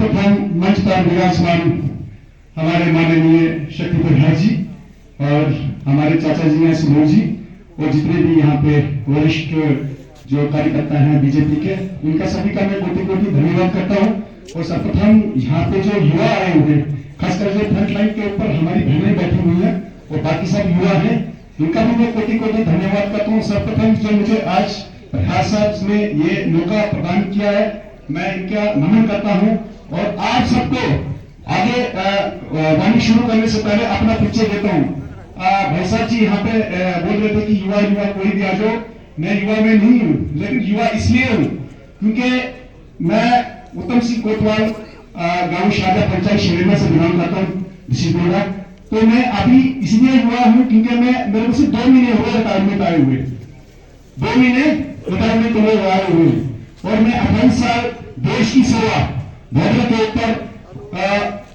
सर्वप्रथम मंच पर विराजमान हमारे माननीय शक्ति प्रधान जी और हमारे चाचा जी हैं सुमोर जी और जितने भी यहाँ पे वरिष्ठ जो कार्यकर्ता हैं बीजेपी के, उनका सभी का मैं कोटि कोटि धन्यवाद करता हूँ। और सर्वप्रथम यहाँ पे जो युवा आए हुए हैं, खासकर जो फ्रंट लाइन के ऊपर हमारी बहनें बैठी हुई हैं और बाकी सब युवा हैं, इनका भी मैं कोटि कोटि धन्यवाद करता हूँ। सर्वप्रथम जो मुझे आज प्रधान साहब ने ये मौका प्रदान किया है, मैं इनका नमन करता हूँ। और आप सबको आगे वाणी शुरू करने से पहले अपना परिचय देता हूँ। भाई साहब जी यहाँ पे बोल रहे थे कि युवा युवा कोई भी आ जाओ, मैं युवा में नहीं हूँ, लेकिन युवा इसलिए हूँ क्योंकि मैं उत्तम सिंह कोतवाल गांव शाहजा पंचायत शेरेना से बिलोंग करता हूँ। तो मैं अभी इसलिए युवा हूँ क्योंकि मेरे को सिर्फ 2 महीने हुए रिटायरमेंट आए हुए, 2 महीने रिटायरमेंट आए हुए और मैं 28 साल देश की सेवा बॉर्डर के ऊपर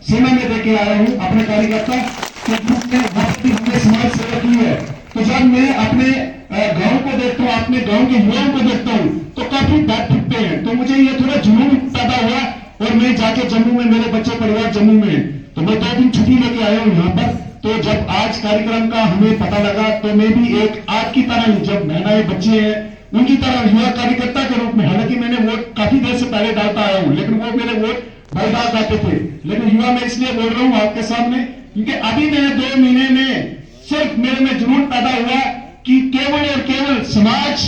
सेना में देके आया हूँ अपने कार्यकर्ता के ग्रुप में। हमने समाज सेवा की है, तो जब मैं अपने गांव को देखता हूँ, अपने गांव के युवाओं को देखता हूँ तो काफी बैठ फुटते हैं, तो मुझे ये थोड़ा जुनून पैदा हुआ और मैं जाके जम्मू में, मेरे बच्चे परिवार जम्मू में, तो मैं 2 दिन छुट्टी लेके आया हूँ यहाँ पर। तो जब आज कार्यक्रम का हमें पता लगा तो मैं भी एक आपकी तरह ही, जब महिलाएं बच्चे हैं उनकी तरह युवा कार्यकर्ता के रूप में, हालांकि मैंने वोट काफी देर से पहले डालता आया हूँ, लेकिन वो मेरे वोट भाई डाल जाते थे, लेकिन युवा में इसलिए बोल रहा हूँ आपके सामने क्योंकि अभी मैंने 2 महीने में सिर्फ मेरे में जुनून पैदा हुआ कि केवल और केवल समाज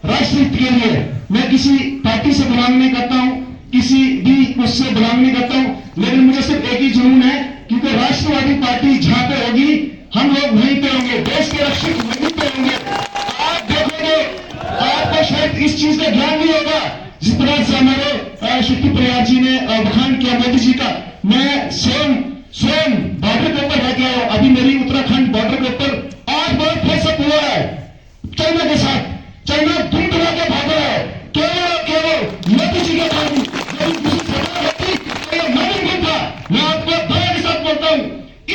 राष्ट्र हित के लिए, मैं किसी पार्टी से बिलोंग नहीं करता हूं, किसी भी उससे बिलोंग नहीं करता हूं, लेकिन मुझे सिर्फ एक ही जुनून है क्योंकि राष्ट्रवादी पार्टी जहां पे होगी हम लोग वहीं पे होंगे, देश के रक्षक वहीं पे होंगे। आप देखोगे, आपको शायद इस चीज का ज्ञान नहीं होगा जिस तरह से हमारे शक्ति प्रयाग जी ने बखान किया मोदी जी का। मैं स्वयं बॉर्डर के ऊपर रह गया हूं, अभी मेरी उत्तराखंड बॉर्डर के ऊपर 8 बार फेसअप हुआ है चाइना के साथ। चाइना धूम धुमा के भागा है केवल मोदी जी के कारण, नामुमकिन था। मैं आपको दावे के साथ बोलता हूं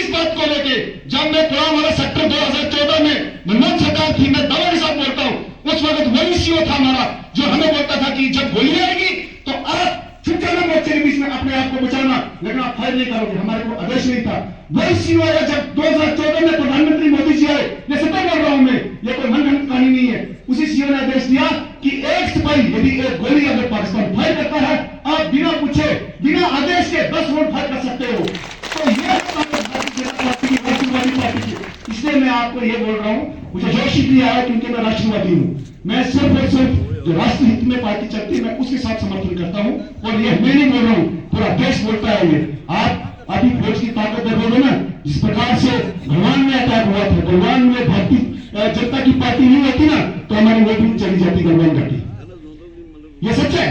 इस बात को लेके, जब मैं पुराना वाला सेक्टर 2014 में मनमोहन सरकार थी, मैं दावे के साथ बोलता हूं उस वक्त वही सीओ था हमारा जो हमें बोलता था कि जब गोली आएगी तो आप छुप जाना मोर्चे के बीच में, अपने आप को बचाना, लेकिन आप फायर नहीं करोगे, हमारे को आदेश नहीं था। वही सीओ आया जब 2014 में प्रधानमंत्री मोदी जी आए, ये सत्य बोल रहा हूं मैं, ये कोई मनगढ़ंत कहानी नहीं है। उसी सीओ ने आदेश दिया कि एक सिपाही यदि एक गोली अगर पाकिस्तान फायर करता है, आप बिना पूछे बिना आदेश के 10 राउंड फायर कर सकते हो। तो ये राष्ट्रवादी पार्टी की, इसलिए मैं आपको ये बोल रहा हूं, मुझे जोश इसलिए आया क्योंकि मैं राष्ट्रवादी हूं। मैं सिर्फ और सिर्फ जो राष्ट्र हित में पार्टी चलती है मैं उसके साथ समर्थन करता हूं, और ये मैं नहीं बोल रहा हूं, पूरा देश बोलता है। ये आप अभी फौज की ताकत देखोगे ना, जिस प्रकार से गलवान में अटैक हुआ था, गलवान में भारतीय जनता की पार्टी नहीं होती ना तो हमारी वोटिंग चली जाती गलवान घाटी। ये सच है।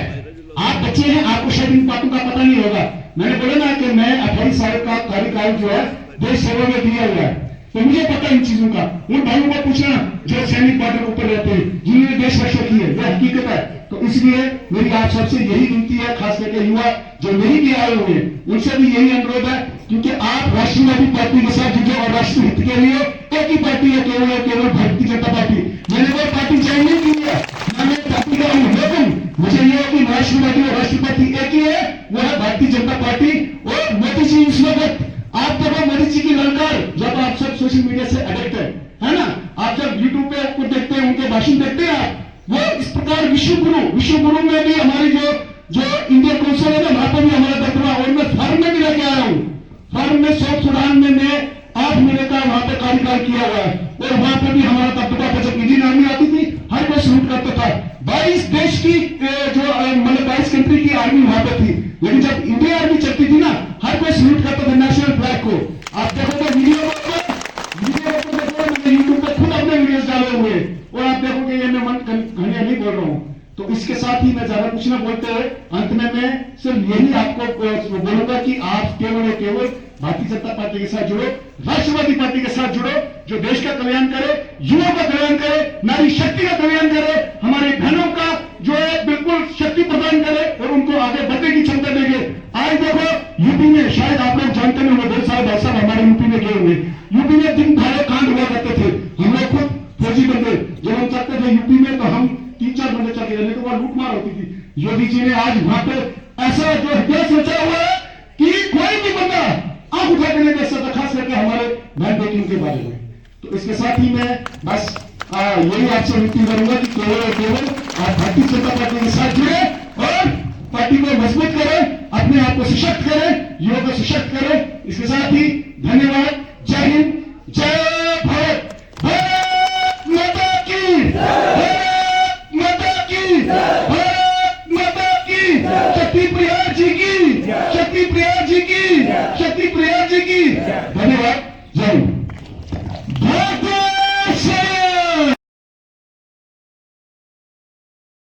आप बच्चे हैं, आपको शायद इन बातों का पता नहीं होगा। मैंने बोला ना कि मैं 28 साल का कार्यकाल जो है देश सेवा में दिया हुआ है, तो मुझे पता इन चीजों का। उन भाइयों को पूछना जो सैनिक बॉर्डर ऊपर रहते हैं, जिन्होंने देश रक्षा की है, यह हकीकत है। तो इसलिए मेरी आप सबसे यही विनती है, खास करके युवा जो नहीं भी आए हुए हैं, उनसे भी यही अनुरोध है क्योंकि आप राष्ट्रवादी पार्टी के साथ जुटे और राष्ट्र हित के लिए एक ही पार्टी है, केवल भारतीय जनता पार्टी। मैंने वो पार्टी ज्वाइन नहीं की है, मैं पार्टी का हूं, लेकिन मुझे यह है कि राष्ट्रवादी और राष्ट्रपति एक ही है, वो है भारतीय जनता पार्टी। और मोदी जी इस वक्त आप देखो मोदी जी की ललकार, जब आप सब सोशल मीडिया से एडिक्ट है ना, आप जब यूट्यूब पे आपको देखते हैं, उनके भाषण देखते हैं आप, वो इस प्रकार विश्व गुरु में भी हमारी जो इंडियन काउंसिल है ना, वहां पर भी हमारा दफ्तर, और मैं फॉर्म में भी लेके आया हूँ। फॉर्म में साउथ सुडान में मैं 8 महीने का वहां पे कार्यकाल किया हुआ है, और वहां पे भी हमारा दबदबा था। जब इंडियन आर्मी आती थी हर कोई सल्यूट करता था। 22 देश की जो मतलब 22 कंट्री की आर्मी वहां पे थी, लेकिन जब इंडिया आर्मी चलती थी ना, हर कोई सल्यूट करता था नेशनल फ्लैग को। आप देखोगे वीडियो यूट्यूब पे खुद अपने वीडियोस डाले हुए, और आप देखोगे ये मैं मन कहानियां नहीं बोल रहा हूँ। तो इसके साथ ही मैं ज्यादा कुछ ना बोलते हुए अंत में मैं सिर्फ यही आपको बोलूंगा कि आप केवल भारतीय जनता पार्टी के साथ जुड़ो, राष्ट्रवादी पार्टी के साथ जुड़ो, जो देश का कल्याण करे, युवाओं का कल्याण करे, नारी शक्ति का कल्याण करे, हमारी बहनों का जो है बिल्कुल शक्ति प्रदान करे और उनको आगे बढ़ने की क्षमता देंगे। आज देखो यूपी में, शायद आप लोग जानते नहीं, बहुत सारे भाई साहब हमारे यूपी में गए हुए, यूपी में दिन दहाड़े कांड हुआ करते थे। हम लोग खुद फौजी बंदे जब हम चलते थे यूपी में, तो हम 3-4 बंदे चलते थे, तो वहां लूटमार होती थी। योगी जी ने आज वहां पे ऐसा जो देश रचा हुआ है, कोई भी बंदा आंख उठा के नहीं देख सकता, खास करके हमारे बहन बेटियों के बारे में। तो इसके साथ ही मैं बस यही आपसे विनती करूंगा कि केवल और केवल आप भारतीय जनता पार्टी के साथ जुड़े और पार्टी को मजबूत करें, अपने आप को सशक्त करें, युवा को सशक्त करें। इसके साथ ही धन्यवाद। जय हिंद, जय भारत, भारत माता की, भारत माता की, भारत माता की, शक्ति प्रिया जी की, शक्ति प्रिया जी की, शक्ति प्रिया जी की। धन्यवाद।